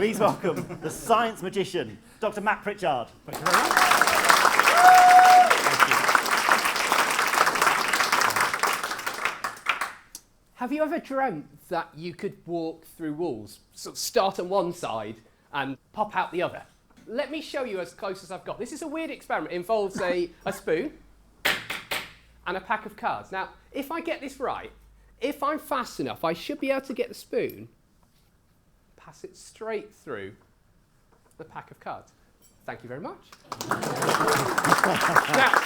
Please welcome the science magician, Dr. Matt Pritchard. Thank you very much. Have you ever dreamt that you could walk through walls, sort of start on one side and pop out the other? Let me show you as close as I've got. This is a weird experiment. It involves a spoon and a pack of cards. Now, if I get this right, if I'm fast enough, I should be able to get the spoon, pass it straight through the pack of cards. Thank you very much. Now,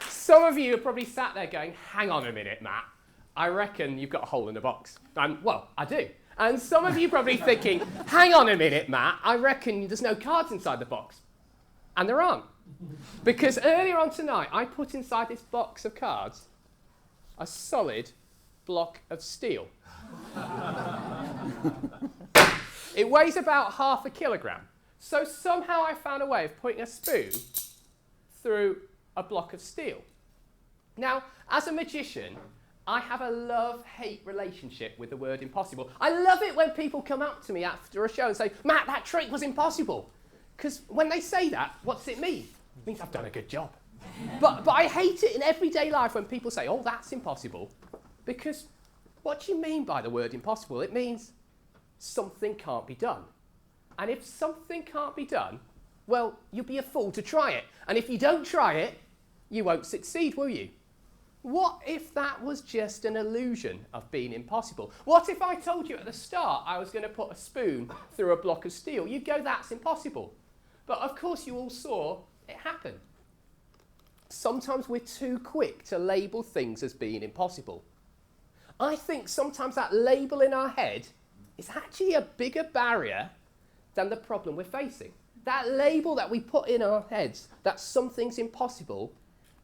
some of you are probably sat there going, hang on a minute, Matt. I reckon you've got a hole in the box. Well, I do. And some of you are probably thinking, hang on a minute, Matt. I reckon there's no cards inside the box. And there aren't. Because earlier on tonight, I put inside this box of cards a solid block of steel. It weighs about 0.5 kilogram. So somehow I found a way of putting a spoon through a block of steel. Now, as a magician, I have a love-hate relationship with the word impossible. I love it when people come up to me after a show and say, Matt, that trick was impossible. Because when they say that, what's it mean? It means I've done a good job. But I hate it in everyday life when people say, oh, that's impossible. Because what do you mean by the word impossible? It means something can't be done. And if something can't be done, well, you'll be a fool to try it. And if you don't try it, you won't succeed, will you? What if that was just an illusion of being impossible? What if I told you at the start I was going to put a spoon through a block of steel? You'd go, that's impossible. But of course you all saw it happen. Sometimes we're too quick to label things as being impossible. I think sometimes that label in our head is actually a bigger barrier than the problem we're facing. That label that we put in our heads that something's impossible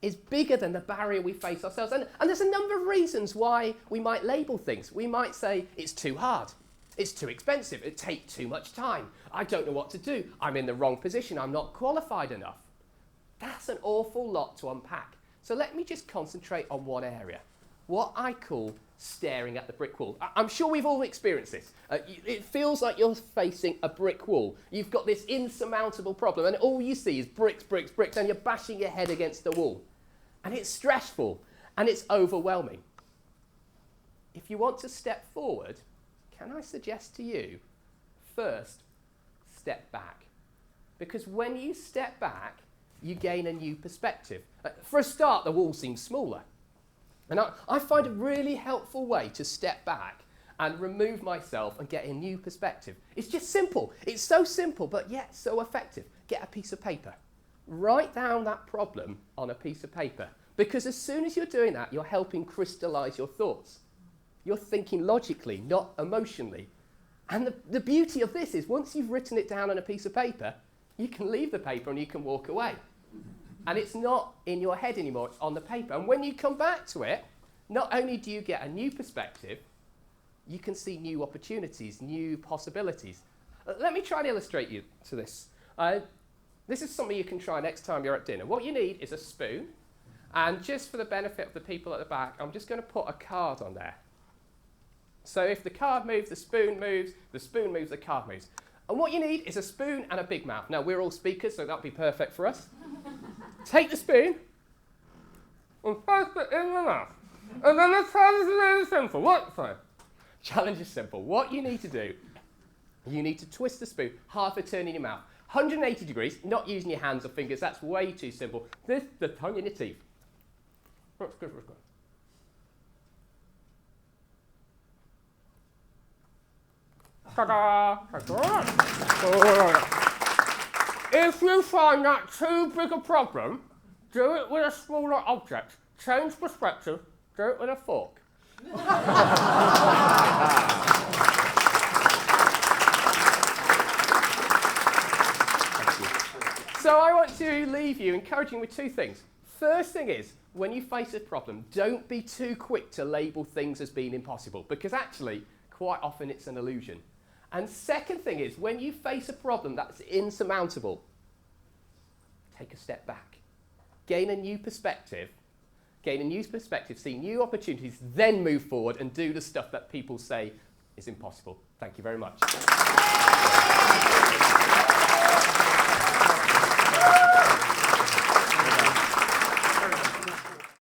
is bigger than the barrier we face ourselves. And there's a number of reasons why we might label things. We might say, it's too hard, it's too expensive, it takes too much time, I don't know what to do, I'm in the wrong position, I'm not qualified enough. That's an awful lot to unpack. So let me just concentrate on one area, what I call staring at the brick wall. I'm sure we've all experienced this. It feels like you're facing a brick wall. You've got this insurmountable problem and all you see is bricks, bricks, bricks, and you're bashing your head against the wall. And it's stressful and it's overwhelming. If you want to step forward, can I suggest to you, first, step back. Because when you step back, you gain a new perspective. For a start, the wall seems smaller. And I find a really helpful way to step back and remove myself and get a new perspective. It's just simple. It's so simple, but yet so effective. Get a piece of paper. Write down that problem on a piece of paper. Because as soon as you're doing that, you're helping crystallize your thoughts. You're thinking logically, not emotionally. And the beauty of this is once you've written it down on a piece of paper, you can leave the paper and you can walk away. And it's not in your head anymore, it's on the paper. And when you come back to it, not only do you get a new perspective, you can see new opportunities, new possibilities. Let me try and illustrate you to this. This is something you can try next time you're at dinner. What you need is a spoon, and just for the benefit of the people at the back, I'm just going to put a card on there. So if the card moves, the spoon moves, the card moves. And what you need is a spoon and a big mouth. Now, we're all speakers, so that'll be perfect for us. Take the spoon and place it in the mouth. And then the challenge is really simple. What? Sorry. Challenge is simple. What you need to do, you need to twist the spoon, half a turn in your mouth. 180 degrees, not using your hands or fingers, that's way too simple. This, the tongue in your teeth. That's good, that's good. Ta-da! If you find that too big a problem, do it with a smaller object. Change perspective, do it with a fork. So I want to leave you encouraging with two things. First thing is, when you face a problem, don't be too quick to label things as being impossible, because actually, quite often it's an illusion. And second thing is, when you face a problem that's insurmountable, take a step back. Gain a new perspective, see new opportunities, then move forward and do the stuff that people say is impossible. Thank you very much.